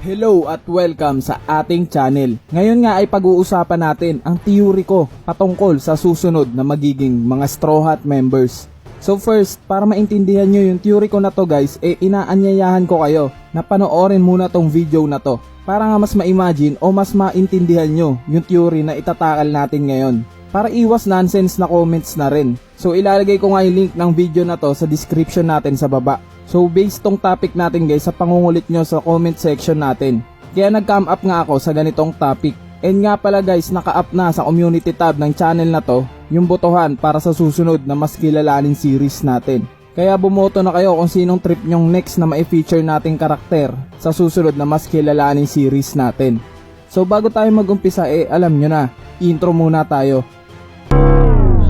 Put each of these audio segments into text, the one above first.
Hello at welcome sa ating channel. Ngayon nga ay pag-uusapan natin ang theory ko patungkol sa susunod na magiging mga Straw Hat members. So first, para maintindihan nyo yung theory ko na to guys, inaanyayahan ko kayo na panoorin muna tong video na to para nga mas ma-imagine o mas maintindihan nyo yung theory na itatakal natin ngayon. Para iwas nonsense na comments na rin. So ilalagay ko nga yung link ng video na to sa description natin sa baba. So based tong topic natin guys sa pangungulit nyo sa comment section natin. Kaya nag-come up nga ako sa ganitong topic. And nga pala guys, naka-up na sa community tab ng channel na to yung botohan para sa susunod na mas kilalanin series natin. Kaya bumoto na kayo kung sinong trip nyong next na ma-feature nating karakter sa susunod na mas kilalanin series natin. So bago tayo mag-umpisa alam nyo na, intro muna tayo.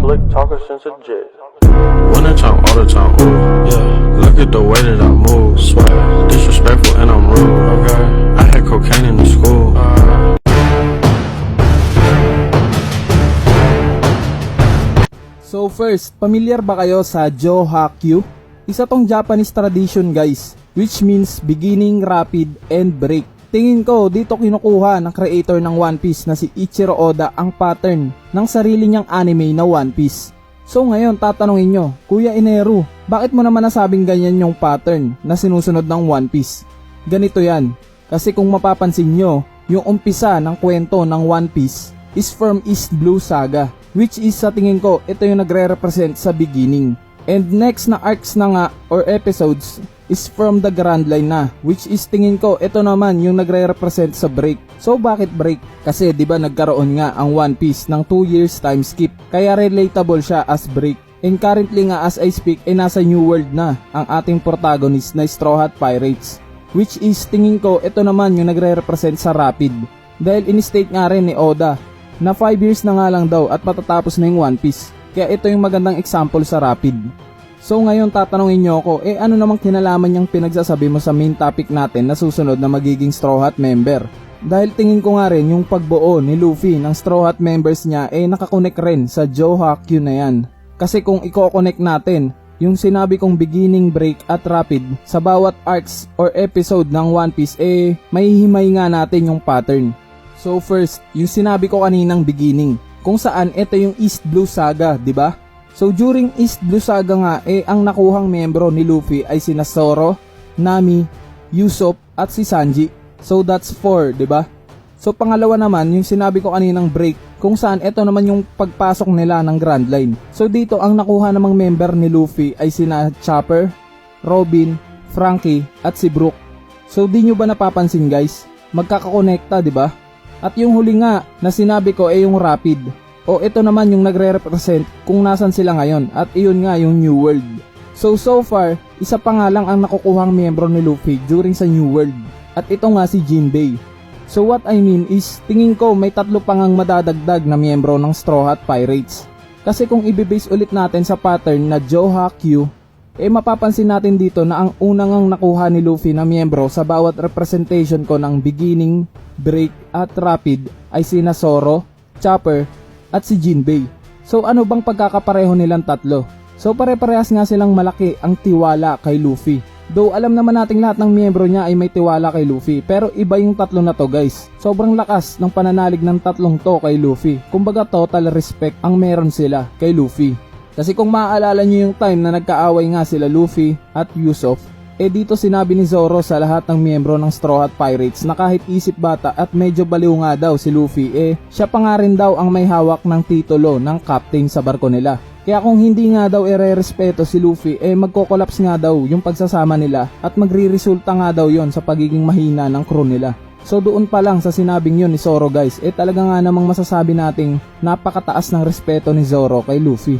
Slick talker since a jet. One time, all the time, ooh, yeah. Look at the way that I move, swag, disrespectful and I'm rude, okay. I had cocaine in the school. So first, familiar ba kayo sa Johakyu? Isa tong Japanese tradition guys, which means beginning, rapid, and break. Tingin ko dito kinukuha ng creator ng One Piece na si Ichiro Oda ang pattern ng sarili niyang anime na One Piece. So ngayon tatanungin nyo, Kuya Ineru, bakit mo naman nasabing ganyan yung pattern na sinusunod ng One Piece? Ganito yan, kasi kung mapapansin nyo, yung umpisa ng kwento ng One Piece is from East Blue Saga, which is sa tingin ko ito yung nagre-represent sa beginning. And next na arcs na nga or episodes is from the Grand Line na, which is tingin ko ito naman yung nagre-represent sa break. So bakit break? Kasi di ba nagkaroon nga ang One Piece ng 2 years time skip, kaya relatable siya as break. And currently nga as I speak nasa New World na ang ating protagonist na Straw Hat Pirates, which is tingin ko ito naman yung nagre-represent sa rapid. Dahil in-state nga rin ni Oda na 5 years na nga lang daw at matatapos na yung One Piece, kaya ito yung magandang example sa rapid. So ngayon tatanungin nyo ako, ano namang kinalaman yung pinagsasabi mo sa main topic natin na susunod na magiging Straw Hat member? Dahil tingin ko nga rin yung pagbuo ni Luffy ng Straw Hat members niya nakakonek rin sa Johakyu na yan. Kasi kung i-connect natin yung sinabi kong beginning, break at rapid sa bawat arcs or episode ng One Piece mahihimay nga natin yung pattern. So first, yung sinabi ko kaninang beginning, kung saan ito yung East Blue Saga, di ba? So during East Blue Saga nga ang nakuhang miyembro ni Luffy ay sina Zoro, Nami, Usopp at si Sanji. So that's 4, 'di ba? So pangalawa naman yung sinabi ko kaninang break, kung saan ito naman yung pagpasok nila ng Grand Line. So dito ang nakuha namang member ni Luffy ay sina Chopper, Robin, Franky at si Brook. So di nyo ba napapansin guys? Magkakakonekta, 'di ba? At yung huli nga na sinabi ko yung rapid. O ito naman yung nagre-represent kung nasan sila ngayon at iyon nga yung New World. So far, isa pa nga lang ang nakukuhang miyembro ni Luffy during sa New World. At ito nga si Jinbei. So what I mean is, tingin ko may 3 pang ang madadagdag na miyembro ng Straw Hat Pirates. Kasi kung ibibase ulit natin sa pattern na Johakyu, mapapansin natin dito na ang unang nakuha ni Luffy na miyembro sa bawat representation ko ng beginning, break at rapid ay sina Zoro, Chopper, at si Jinbei. So ano bang pagkakapareho nilang 3? So pare-parehas nga silang malaki ang tiwala kay Luffy. Though alam naman nating lahat ng miyembro niya ay may tiwala kay Luffy, pero iba yung 3 na to guys. Sobrang lakas ng pananalig ng 3 to kay Luffy. Kumbaga total respect ang meron sila kay Luffy. Kasi kung maaalala nyo yung time na nagkaaway nga sila Luffy at Usopp, dito sinabi ni Zoro sa lahat ng miyembro ng Straw Hat Pirates na kahit isip bata at medyo baliw nga daw si Luffy, siya pa nga rin daw ang may hawak ng titulo ng captain sa barko nila. Kaya kung hindi nga daw ire-respeto si Luffy, magko-collapse nga daw yung pagsasama nila at magre-resulta nga daw yon sa pagiging mahina ng crew nila. So doon pa lang sa sinabing yun ni Zoro guys, talaga nga namang masasabi nating napakataas ng respeto ni Zoro kay Luffy.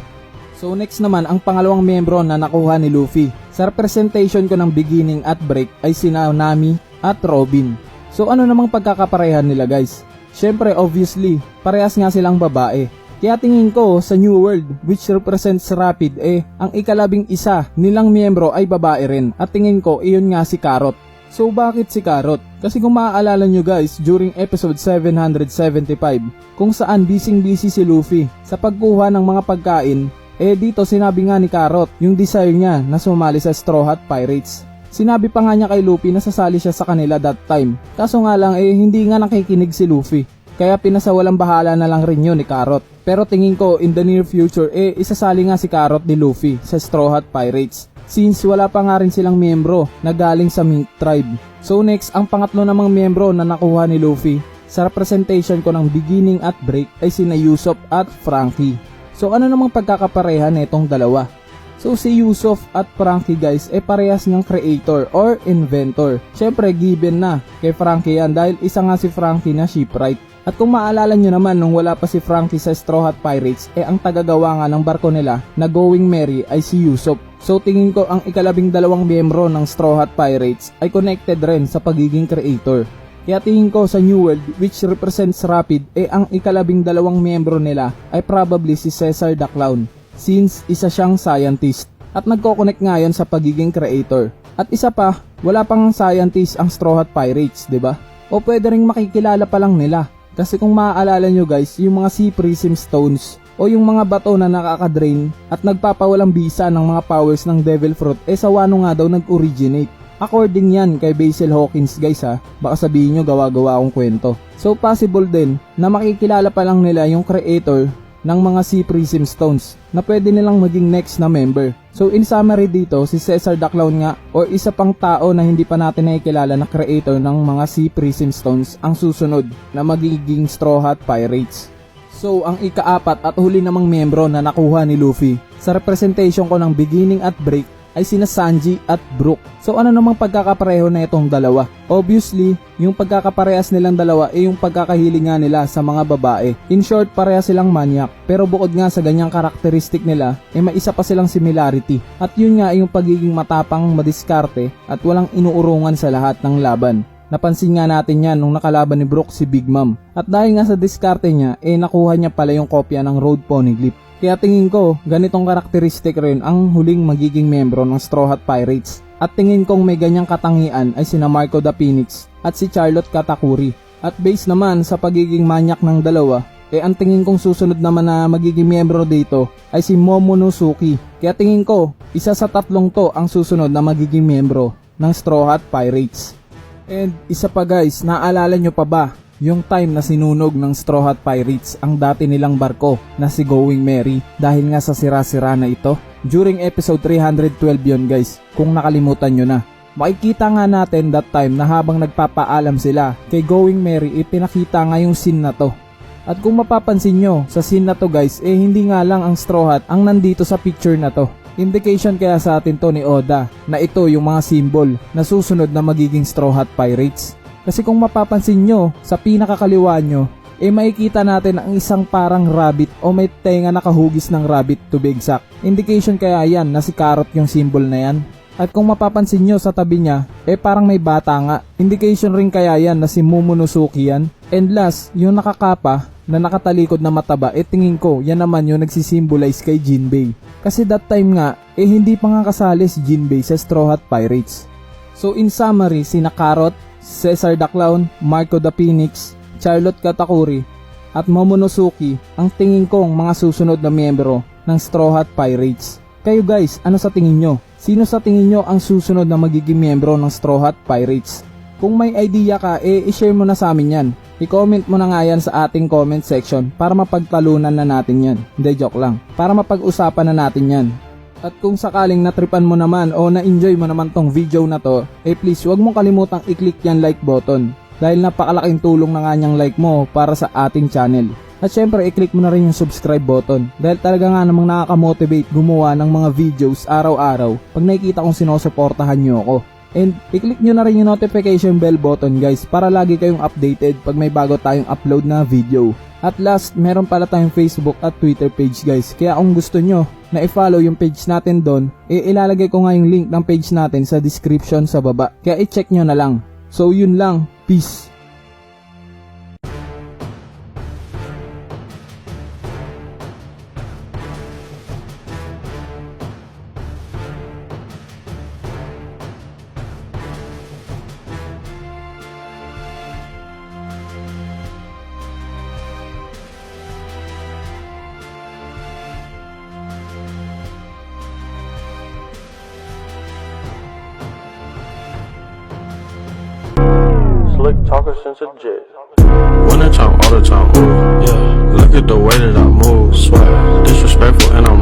So next naman ang pangalawang miyembro na nakuha ni Luffy. Sa representation ko ng beginning at break ay sina Nami at Robin. So ano namang pagkakaparehan nila guys? Syempre obviously, parehas nga silang babae. Kaya tingin ko sa New World which represents rapid ang ika-11 nilang miyembro ay babae rin. At tingin ko iyon nga si Carrot. So bakit si Carrot? Kasi kung maaalala nyo guys, during episode 775, kung saan busy si Luffy sa pagkuha ng mga pagkain, dito sinabi nga ni Carrot yung desire niya na sumali sa Straw Hat Pirates. Sinabi pa nga niya kay Luffy na sasali siya sa kanila that time. Kaso nga lang hindi nga nakikinig si Luffy. Kaya pinasawalang bahala na lang rin yun ni Carrot. Pero tingin ko in the near future isasali nga si Carrot ni Luffy sa Straw Hat Pirates. Since wala pa nga rin silang miyembro na galing sa Mink Tribe. So next, ang pangatlo namang miyembro na nakuha ni Luffy sa representation ko ng beginning at break ay sina Usopp at Franky. So ano namang pagkakapareha nitong dalawa? So si Usopp at Franky guys parehas ng creator or inventor. Syempre given na kay Franky yan dahil isa nga si Franky na shipwright. At kung maalala nyo naman nung wala pa si Franky sa Straw Hat Pirates ang tagagawa nga ng barko nila na Going Merry ay si Usopp. So tingin ko ang ika-12 miyembro ng Straw Hat Pirates ay connected rin sa pagiging creator. Kaya tingin ko sa New World which represents Rapid ang ika-12 miyembro nila ay probably si Caesar the Clown. Since isa siyang scientist at nagko-connect ngayon sa pagiging creator. At isa pa, wala pang scientist ang Straw Hat Pirates, 'di ba? O pwede ring makikilala pa lang nila. Kasi kung maaalala nyo guys, yung mga Sea Prism Stones o yung mga bato na nakaka-drain at nagpapawalang bisa ng mga powers ng Devil Fruit sa Wano nga daw nag-originate. According yan kay Basil Hawkins guys baka sabihin nyo gawa-gawa akong kwento. So possible din na makikilala pa lang nila yung creator ng mga Sea Prism Stones na pwede nilang maging next na member. So in summary dito, si Caesar the Clown nga o isa pang tao na hindi pa natin nakikilala na creator ng mga Sea Prism Stones ang susunod na magiging Straw Hat Pirates. So ang ika-4 at huli namang miyembro na nakuha ni Luffy sa representation ko ng beginning at break ay sina Sanji at Brook. So ano namang pagkakapareho na itong dalawa? Obviously, yung pagkakaparehas nilang dalawa yung pagkakahilinga nila sa mga babae. In short, parehas silang manyak. Pero bukod nga sa ganyang karakteristik nila, may isa pa silang similarity. At yun nga yung pagiging matapang, madiskarte at walang inuurungan sa lahat ng laban. Napansin nga natin yan nung nakalaban ni Brook si Big Mom. At dahil nga sa diskarte niya, nakuha niya pala yung kopya ng Road Poneglyph. Kaya tingin ko, ganitong karakteristik rin ang huling magiging membro ng Straw Hat Pirates. At tingin kong may ganyang katangian ay sina Marco the Phoenix at si Charlotte Katakuri. At based naman sa pagiging manyak ng dalawa, ang tingin kong susunod naman na magiging membro dito ay si Momonosuke. Kaya tingin ko, isa sa tatlong to ang susunod na magiging membro ng Straw Hat Pirates. And isa pa guys, naalala nyo pa ba? Yung time na sinunog ng Straw Hat Pirates ang dati nilang barko na si Going Merry dahil nga sa sira-sira na ito. During episode 312 yon guys, kung nakalimutan nyo na. Makikita nga natin that time na habang nagpapaalam sila kay Going Merry pinakita nga yung scene na to. At kung mapapansin nyo sa scene na to guys, hindi nga lang ang Straw Hat ang nandito sa picture na to. Indication kaya sa atin to ni Oda na ito yung mga symbol na susunod na magiging Straw Hat Pirates. Kasi kung mapapansin nyo, sa pinakakaliwa nyo, makikita natin ang isang parang rabbit o may tenga nakahugis ng rabbit to be exact. Indication kaya yan na si Carrot yung symbol na yan. At kung mapapansin nyo sa tabi niya, parang may bata nga. Indication rin kaya yan na si Momonosuke yan. And last, yung nakakapa na nakatalikod na mataba, tingin ko yan naman yung nagsisimbolize kay Jinbei. Kasi that time nga, hindi pa nga kasali si Jinbei sa Straw Hat Pirates. So in summary, sina Carrot, Caesar the Clown, Marco the Phoenix, Charlotte Katakuri, at Momonosuke ang tingin kong mga susunod na miyembro ng Straw Hat Pirates. Kayo guys, ano sa tingin nyo? Sino sa tingin nyo ang susunod na magiging miyembro ng Straw Hat Pirates? Kung may idea ka, i-share mo na sa amin yan. I-comment mo na nga yan sa ating comment section para mapagtalunan na natin yan. Hindi, joke lang. Para mapag-usapan na natin yan. At kung sakaling natripan mo naman o na-enjoy mo naman tong video na to, please huwag mong kalimutang i-click yan like button. Dahil napakalaking tulong na nga niyang like mo para sa ating channel. At syempre i-click mo na rin yung subscribe button. Dahil talaga nga namang nakaka-motivate gumawa ng mga videos araw-araw pag nakikita kong sinusuportahan nyo ako. And i-click nyo na rin yung notification bell button guys para lagi kayong updated pag may bago tayong upload na video. At last, meron pala tayong Facebook at Twitter page guys. Kaya kung gusto nyo na i-follow yung page natin doon, ilalagay ko nga yung link ng page natin sa description sa baba. Kaya i-check nyo na lang. So yun lang. Peace. Slick talker since a jet. Winter time, all the time, ooh, yeah. Look at the way that I move, swag. Disrespectful and I'm